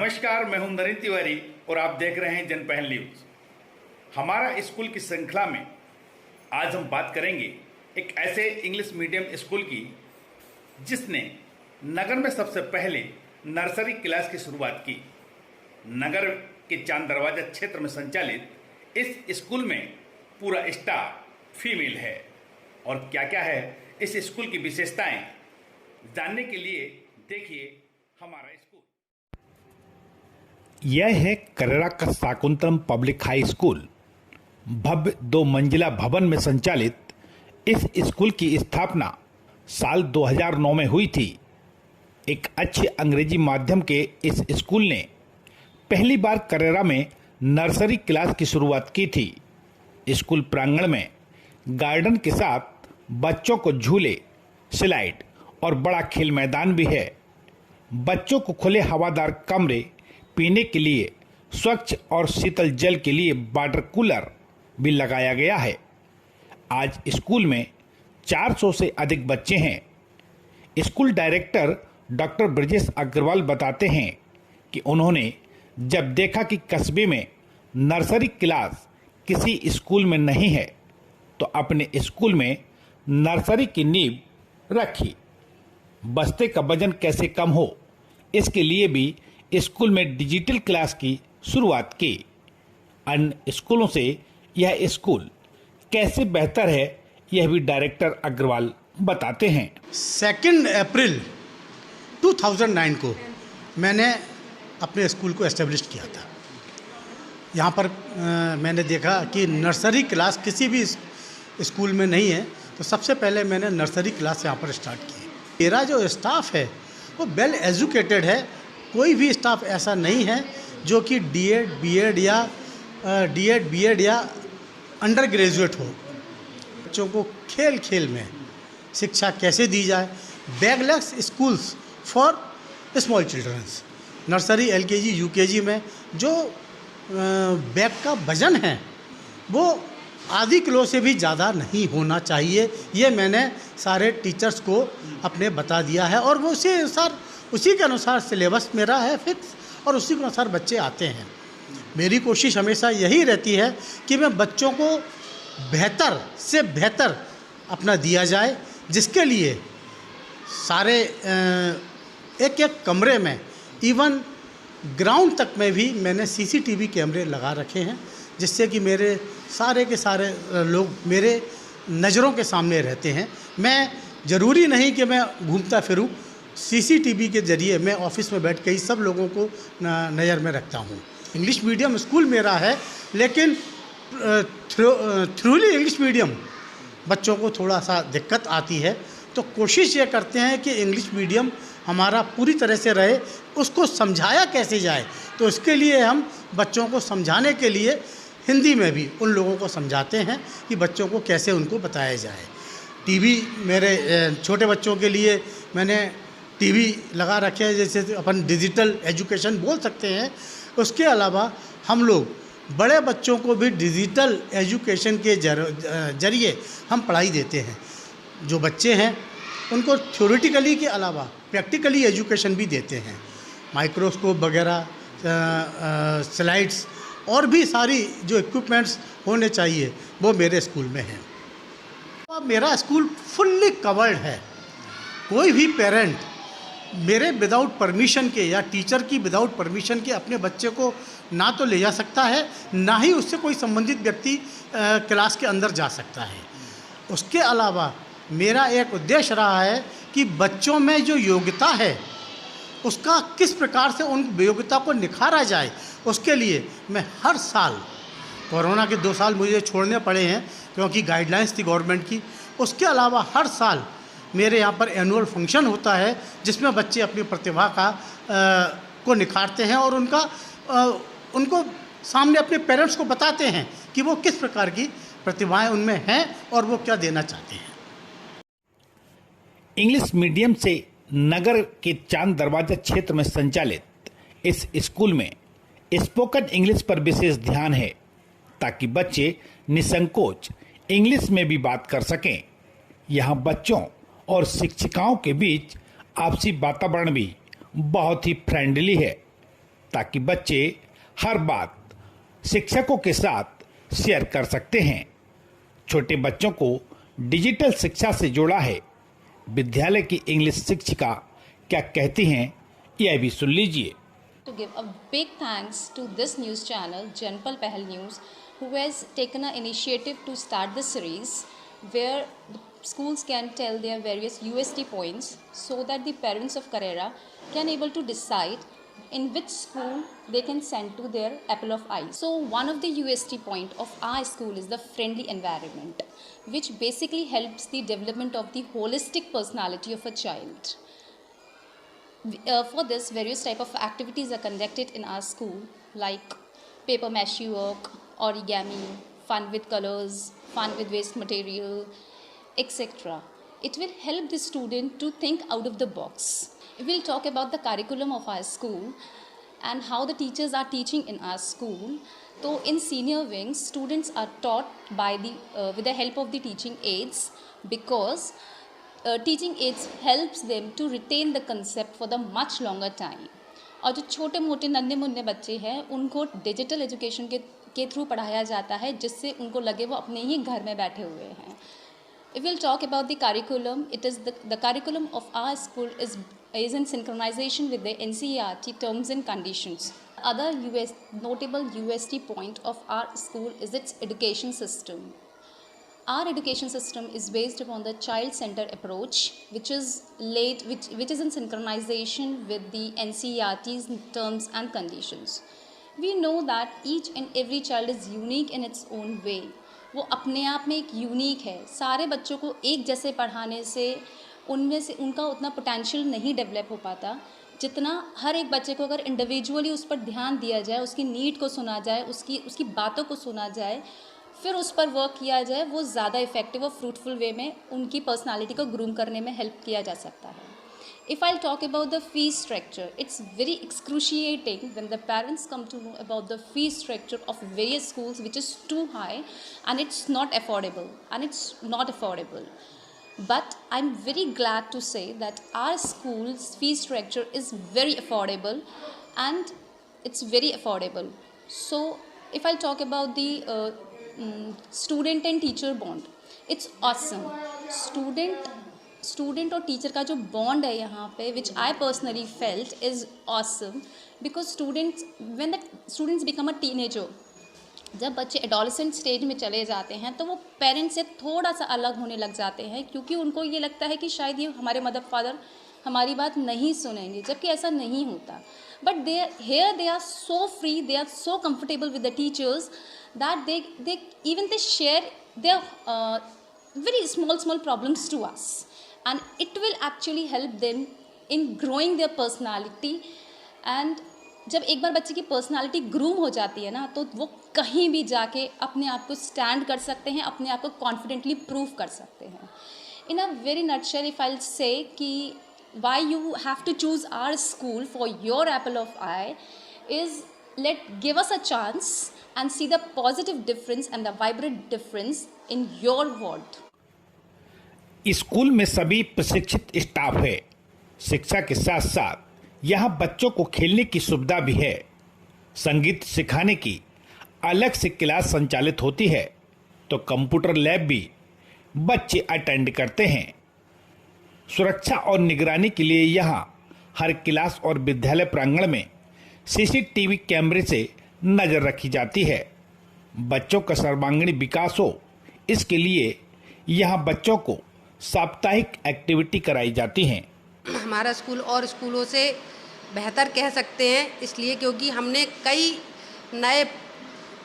नमस्कार, मैं हूं नरेंद्र तिवारी और आप देख रहे हैं जनपहल न्यूज। हमारा स्कूल की श्रृंखला में आज हम बात करेंगे एक ऐसे इंग्लिश मीडियम स्कूल की जिसने नगर में सबसे पहले नर्सरी क्लास की शुरुआत की। नगर के चांद दरवाजा क्षेत्र में संचालित इस स्कूल में पूरा स्टाफ फीमेल है। और क्या क्या है इस स्कूल की विशेषताएं जानने के लिए देखिए हमारा स्कूल। यह है करेरा का शाकुंतलम पब्लिक हाई स्कूल। भव्य 2 मंजिला भवन में संचालित इस स्कूल की स्थापना साल 2009 में हुई थी। एक अच्छे अंग्रेजी माध्यम के इस स्कूल ने पहली बार करेरा में नर्सरी क्लास की शुरुआत की थी। स्कूल प्रांगण में गार्डन के साथ बच्चों को झूले, स्लाइड और बड़ा खेल मैदान भी है। बच्चों को खुले हवादार कमरे, पीने के लिए स्वच्छ और शीतल जल के लिए वाटर कूलर भी लगाया गया है। आज स्कूल में 400 से अधिक बच्चे हैं। School director doctor Brajesh Agrawal बताते हैं कि उन्होंने जब देखा कि कस्बे में नर्सरी क्लास किसी स्कूल में नहीं है तो अपने स्कूल में नर्सरी की नींव रखी। बस्ते का वजन कैसे कम हो, इसके लिए भी स्कूल में डिजिटल क्लास की शुरुआत की। अन्य स्कूलों से यह स्कूल कैसे बेहतर है, यह भी डायरेक्टर अग्रवाल बताते हैं। 2 अप्रैल 2009 को मैंने अपने स्कूल को एस्टेब्लिश किया था। यहाँ पर मैंने देखा कि नर्सरी क्लास किसी भी स्कूल में नहीं है, तो सबसे पहले मैंने नर्सरी क्लास यहाँ पर स्टार्ट की। मेरा जो स्टाफ है वो वेल एजुकेटेड है। कोई भी स्टाफ ऐसा नहीं है जो कि डीएड बीएड या अंडर ग्रेजुएट हो। बच्चों को खेल खेल में शिक्षा कैसे दी जाए, bagless schools for small childrens. Nursery LKG UKG में जो बैग का वजन है वो आधी किलो से भी ज़्यादा नहीं होना चाहिए। ये मैंने सारे टीचर्स को अपने बता दिया है और वो उसी के अनुसार सिलेबस मेरा है फिक्स और उसी के अनुसार बच्चे आते हैं। मेरी कोशिश हमेशा यही रहती है कि मैं बच्चों को बेहतर से बेहतर अपना दिया जाए, जिसके लिए सारे एक एक कमरे में, इवन ग्राउंड तक में भी मैंने सीसीटीवी कैमरे लगा रखे हैं, जिससे कि मेरे सारे के सारे लोग मेरे नज़रों के सामने रहते हैं। मैं ज़रूरी नहीं कि मैं घूमता फिरूं, सीसीटीवी के ज़रिए मैं ऑफिस में बैठ के ही सब लोगों को नज़र में रखता हूं। इंग्लिश मीडियम स्कूल मेरा है, लेकिन थ्रूली इंग्लिश मीडियम बच्चों को थोड़ा सा दिक्कत आती है, तो कोशिश ये करते हैं कि इंग्लिश मीडियम हमारा पूरी तरह से रहे। उसको समझाया कैसे जाए, तो इसके लिए हम बच्चों को समझाने के लिए हिंदी में भी उन लोगों को समझाते हैं कि बच्चों को कैसे उनको बताया जाए। टीवी मेरे छोटे बच्चों के लिए मैंने टीवी लगा रखे हैं, जैसे अपन डिजिटल एजुकेशन बोल सकते हैं। उसके अलावा हम लोग बड़े बच्चों को भी डिजिटल एजुकेशन के जरिए हम पढ़ाई देते हैं। जो बच्चे हैं उनको थ्योरेटिकली के अलावा प्रैक्टिकली एजुकेशन भी देते हैं। माइक्रोस्कोप वगैरह, स्लाइड्स और भी सारी जो इक्विपमेंट्स होने चाहिए वो मेरे स्कूल में हैं। अब मेरा स्कूल फुल्ली कवर्ड है। कोई भी पेरेंट मेरे विदाउट परमिशन के या टीचर की विदाउट परमिशन के अपने बच्चे को ना तो ले जा सकता है, ना ही उससे कोई संबंधित व्यक्ति क्लास के अंदर जा सकता है। उसके अलावा मेरा एक उद्देश्य रहा है कि बच्चों में जो योग्यता है उसका किस प्रकार से उन योग्यता को निखारा जाए। उसके लिए मैं हर साल, कोरोना के 2 साल मुझे छोड़ने पड़े हैं क्योंकि गाइडलाइंस थी गवर्नमेंट की, उसके अलावा हर साल मेरे यहाँ पर एनुअल फंक्शन होता है जिसमें बच्चे अपनी प्रतिभा को निखारते हैं और उनको सामने अपने पेरेंट्स को बताते हैं कि वो किस प्रकार की प्रतिभाएं उनमें हैं और वो क्या देना चाहते हैं। इंग्लिश मीडियम से नगर के चांद दरवाजा क्षेत्र में संचालित इस स्कूल में स्पोकन इंग्लिश पर विशेष ध्यान है ताकि बच्चे निसंकोच इंग्लिश में भी बात कर सकें। यहाँ बच्चों और शिक्षिकाओं के बीच आपसी वातावरण भी बहुत ही फ्रेंडली है। ताकि बच्चे हर बात शिक्षकों के साथ शेयर कर सकते हैं। छोटे बच्चों को डिजिटल शिक्षा से जोड़ा है। विद्यालय की इंग्लिश शिक्षिका क्या कहती हैं, यह भी सुन लीजिए। To give a big thanks to this news channel, Janpal Pahal News, who has taken an initiative to start the series where the schools can tell their various UST points so that the parents of Carrera can able to decide in which school they can send to their apple of eye. So one of the UST point of our school is the friendly environment, which basically helps the development of the holistic personality of a child. For this, various type of activities are conducted in our school, like paper mache work, origami, fun with colors, fun with waste material, etc. It will help the student to think out of the box. We'll talk about the curriculum of our school and how the teachers are teaching in our school. So in senior wings, students are taught by with the help of the teaching aids, because teaching aids helps them to retain the concept for the much longer time. और जो छोटे मोटे नन्हे मुन्ने बच्चे हैं उनको digital education के थ्रू पढ़ाया जाता है, जिससे उनको लगे वो अपने ही घर में बैठे हुए हैं. If we'll talk about the curriculum, it is the curriculum of our school is in synchronization with the NCERT terms and conditions. Other notable UST point of our school is its education system. Our education system is based upon the child-centered approach, which is in synchronization with the NCERT's terms and conditions. We know that each and every child is unique in its own way. वो अपने आप में एक unique है. सारे बच्चों को एक जैसे पढ़ाने से उनमें से उनका उतना पोटेंशियल नहीं डेवलप हो पाता, जितना हर एक बच्चे को अगर इंडिविजुअली उस पर ध्यान दिया जाए, उसकी नीड को सुना जाए, उसकी बातों को सुना जाए, फिर उस पर वर्क किया जाए, वो ज़्यादा इफेक्टिव और फ्रूटफुल वे में उनकी पर्सनालिटी को ग्रूम करने में हेल्प किया जा सकता है. If I'll talk about the fee structure, it's very excruciating when the parents come to know about the fee structure of various schools, which is too high and it's not affordable. But I'm very glad to say that our school's fee structure is very affordable, and it's very affordable. So if I'll talk about the student and teacher bond, it's awesome. Student और teacher का जो bond है यहाँ पे, which I personally felt is awesome, because when the students become a teenager, जब बच्चे adolescent stage में चले जाते हैं तो वो पेरेंट्स से थोड़ा सा अलग होने लग जाते हैं, क्योंकि उनको ये लगता है कि शायद ये हमारे मदर फादर हमारी बात नहीं सुनेंगे, जबकि ऐसा नहीं होता. But they are so free, they are so comfortable with the teachers that they share their very small problems to us, and it will actually help them in growing their personality. And जब एक बार बच्चे की personality groom हो जाती है ना, तो वो कहीं भी जाके अपने आप को स्टैंड कर सकते हैं, अपने आप को कॉन्फिडेंटली प्रूव कर सकते हैं. In a very nutshell, if I say कि why you have to choose our school for your apple of eye is, give us a chance and see the positive difference and the vibrant difference in your ward. School में सभी प्रशिक्षित staff है. शिक्षा के साथ साथ यहाँ बच्चों को खेलने की सुविधा भी है. संगीत सिखाने की अलग से क्लास संचालित होती है, तो कंप्यूटर लैब भी बच्चे अटेंड करते हैं. सुरक्षा और निगरानी के लिए यहाँ हर क्लास और विद्यालय प्रांगण में सीसीटीवी कैमरे से नजर रखी जाती है. बच्चों का सर्वांगीण विकास हो, इसके लिए यहाँ बच्चों को साप्ताहिक एक्टिविटी कराई जाती हैं. हमारा स्कूल और स्कूलों से बेहतर कह सकते हैं, इसलिए क्योंकि हमने कई नए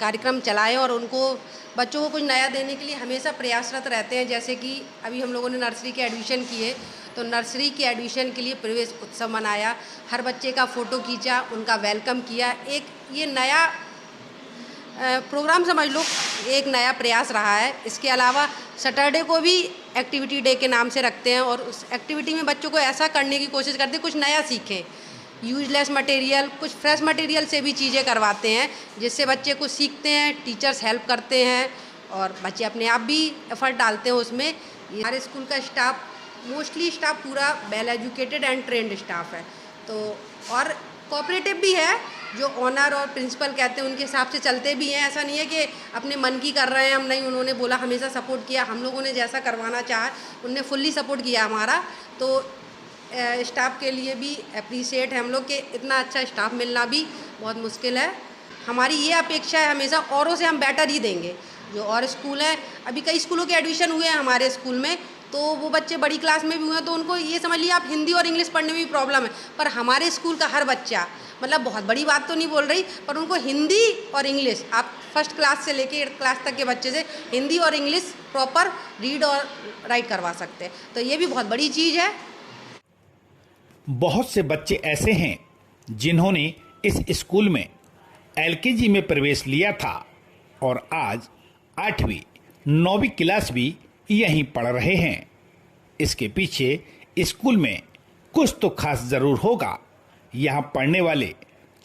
कार्यक्रम चलाए और उनको बच्चों को कुछ नया देने के लिए हमेशा प्रयासरत रहते हैं. जैसे कि अभी हम लोगों ने नर्सरी के एडमिशन किए, तो नर्सरी के एडमिशन के लिए प्रवेश उत्सव मनाया, हर बच्चे का फ़ोटो खींचा, उनका वेलकम किया. एक ये नया प्रोग्राम समझ लो, एक नया प्रयास रहा है. इसके अलावा सैटरडे को भी एक्टिविटी डे के नाम से रखते हैं, और उस एक्टिविटी में बच्चों को ऐसा करने की कोशिश करते हैं कुछ नया सीखें. यूजलेस मटेरियल, कुछ फ्रेश मटेरियल से भी चीज़ें करवाते हैं, जिससे बच्चे कुछ सीखते हैं, टीचर्स हेल्प करते हैं और बच्चे अपने आप भी एफर्ट डालते हैं उसमें. हमारे स्कूल का स्टाफ, मोस्टली स्टाफ पूरा well educated and trend staff है. तो और कोऑपरेटिव भी है, जो ऑनर और प्रिंसिपल कहते हैं उनके हिसाब से चलते भी हैं। ऐसा नहीं है कि अपने मन की कर रहे हैं हम, नहीं, उन्होंने बोला, हमेशा सपोर्ट किया, हम लोगों ने जैसा करवाना चाहा उनने फुल्ली सपोर्ट किया हमारा। तो स्टाफ के लिए भी अप्रिशिएट है हम लोग कि इतना अच्छा स्टाफ मिलना भी बहुत मुश्किल है। हमारी ये अपेक्षा है हमेशा औरों से हम बेटर ही देंगे। जो और स्कूल हैं, अभी कई स्कूलों के एडमिशन हुए हैं हमारे स्कूल में, तो वो बच्चे बड़ी क्लास में भी हुए हैं, तो उनको ये समझ लिया आप हिंदी और इंग्लिश पढ़ने में भी प्रॉब्लम है। पर हमारे स्कूल का हर बच्चा, मतलब बहुत बड़ी बात तो नहीं बोल रही, पर उनको हिंदी और इंग्लिश, आप फर्स्ट क्लास से लेके 8th क्लास तक के बच्चे से हिंदी और इंग्लिश प्रॉपर रीड और राइट करवा सकते हैं, तो ये भी बहुत बड़ी चीज़ है। बहुत से बच्चे ऐसे हैं जिन्होंने इस स्कूल में LKG में प्रवेश लिया था और आज 8वीं 9वीं क्लास भी यहीं पढ़ रहे हैं। इसके पीछे स्कूल में कुछ तो खास जरूर होगा। यहाँ पढ़ने वाले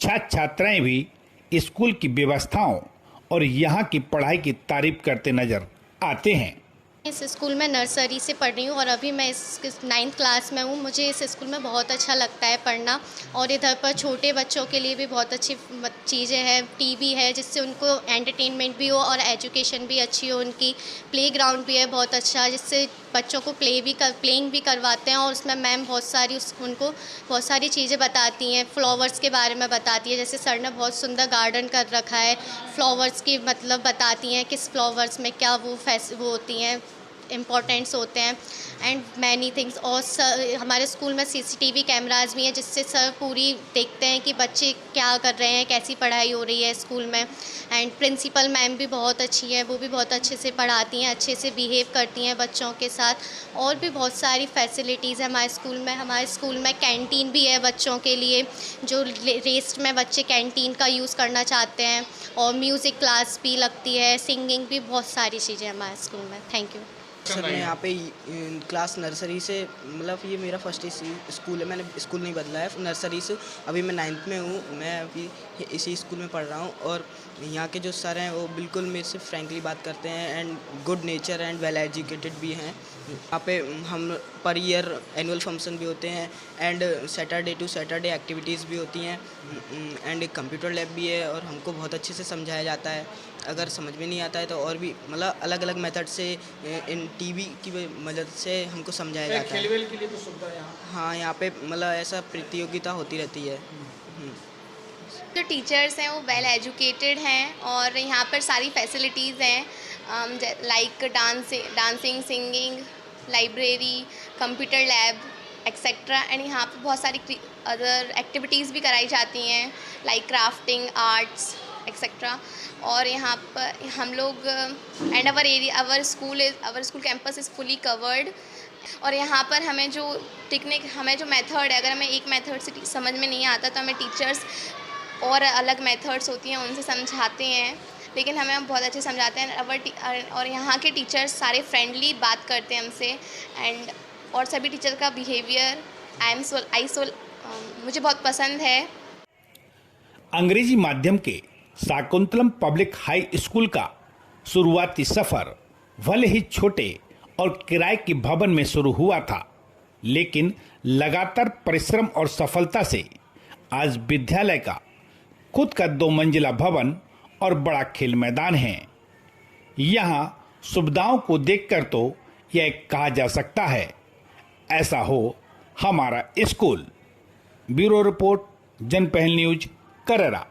छात्र छात्राएं भी स्कूल की व्यवस्थाओं और यहाँ की पढ़ाई की तारीफ करते नजर आते हैं। इस स्कूल में नर्सरी से पढ़ रही हूँ और अभी मैं इस 9th क्लास में हूँ। मुझे इस स्कूल में बहुत अच्छा लगता है पढ़ना, और इधर पर छोटे बच्चों के लिए भी बहुत अच्छी चीज़ें हैं। टीवी है जिससे उनको एंटरटेनमेंट भी हो और एजुकेशन भी अच्छी हो। उनकी प्लेग्राउंड भी है बहुत अच्छा, जिससे बच्चों को प्लेइंग भी करवाते हैं, और उसमें मैम उनको बहुत सारी चीज़ें बताती हैं। फ्लावर्स के बारे में बताती है, जैसे सर ने बहुत सुंदर गार्डन कर रखा है, फ्लावर्स की मतलब बताती हैं किस फ्लावर्स में क्या वो होती हैं, इम्पोर्टेंट्स होते हैं, एंड मैनी थिंग्स। और हमारे स्कूल में CCTV कैमराज भी हैं, जिससे सर पूरी देखते हैं कि बच्चे क्या कर रहे हैं, कैसी पढ़ाई हो रही है स्कूल में। एंड प्रिंसिपल मैम भी बहुत अच्छी हैं, वो भी बहुत अच्छे से पढ़ाती हैं, अच्छे से बिहेव करती हैं बच्चों के साथ। और भी बहुत सारी फैसिलिटीज़ है हमारे स्कूल में। हमारे स्कूल में कैंटीन भी है बच्चों के लिए, जो रेस्ट में बच्चे कैंटीन का यूज़ करना चाहते हैं, और म्यूज़िक क्लास भी लगती है, सिंगिंग भी, बहुत सारी चीज़ें हमारे स्कूल में। Thank you sir. मैं यहाँ पे क्लास नर्सरी से, मतलब ये मेरा फर्स्ट स्कूल है, मैंने स्कूल नहीं बदला है। नर्सरी से अभी मैं 9th में हूँ, मैं अभी इसी स्कूल में पढ़ रहा हूँ। और यहाँ के जो सर हैं वो बिल्कुल मेरे से फ्रैंकली बात करते हैं, and good nature and well educated भी हैं। यहाँ पे हम पर ईयर एनुअल फंक्शन भी होते हैं, and Saturday to Saturday activities भी होती हैं, एंड एक कंप्यूटर लैब भी है, और हमको बहुत अच्छे से समझाया जाता है। अगर समझ में नहीं आता है तो और भी मतलब अलग अलग मेथड से इन TV की मदद से हमको समझाया जाता है। खेल के लिए तो सुविधा है यहाँ। हाँ, यहाँ पे मतलब ऐसा प्रतियोगिता होती रहती है। जो टीचर्स हैं वो वेल एजुकेटेड हैं, और यहाँ पर सारी फैसिलिटीज़ हैं, like dancing, singing, library, computer lab etcetera. And यहाँ पर बहुत सारी अदर एक्टिविटीज़ भी कराई जाती हैं, लाइक क्राफ्टिंग, आर्ट्स एक्सेट्रा। और यहाँ पर हम लोग and our school campus is fully covered. और यहाँ पर हमें जो मेथड है, अगर हमें एक मेथड से समझ में नहीं आता तो हमें टीचर्स और अलग मेथड्स होती हैं उनसे समझाते हैं, लेकिन हमें बहुत अच्छे समझाते हैं। और यहाँ के टीचर्स सारे फ्रेंडली बात करते हैं हमसे, एंड और सभी टीचर का बिहेवियर मुझे बहुत पसंद है। अंग्रेजी माध्यम के शाकुंतलम पब्लिक हाई स्कूल का शुरुआती सफर भले ही छोटे और किराए के भवन में शुरू हुआ था, लेकिन लगातार परिश्रम और सफलता से आज विद्यालय का खुद का 2 मंजिला भवन और बड़ा खेल मैदान है। यहाँ सुविधाओं को देखकर तो यह कहा जा सकता है, ऐसा हो हमारा school. Bureau report, Janpahal news, Karera.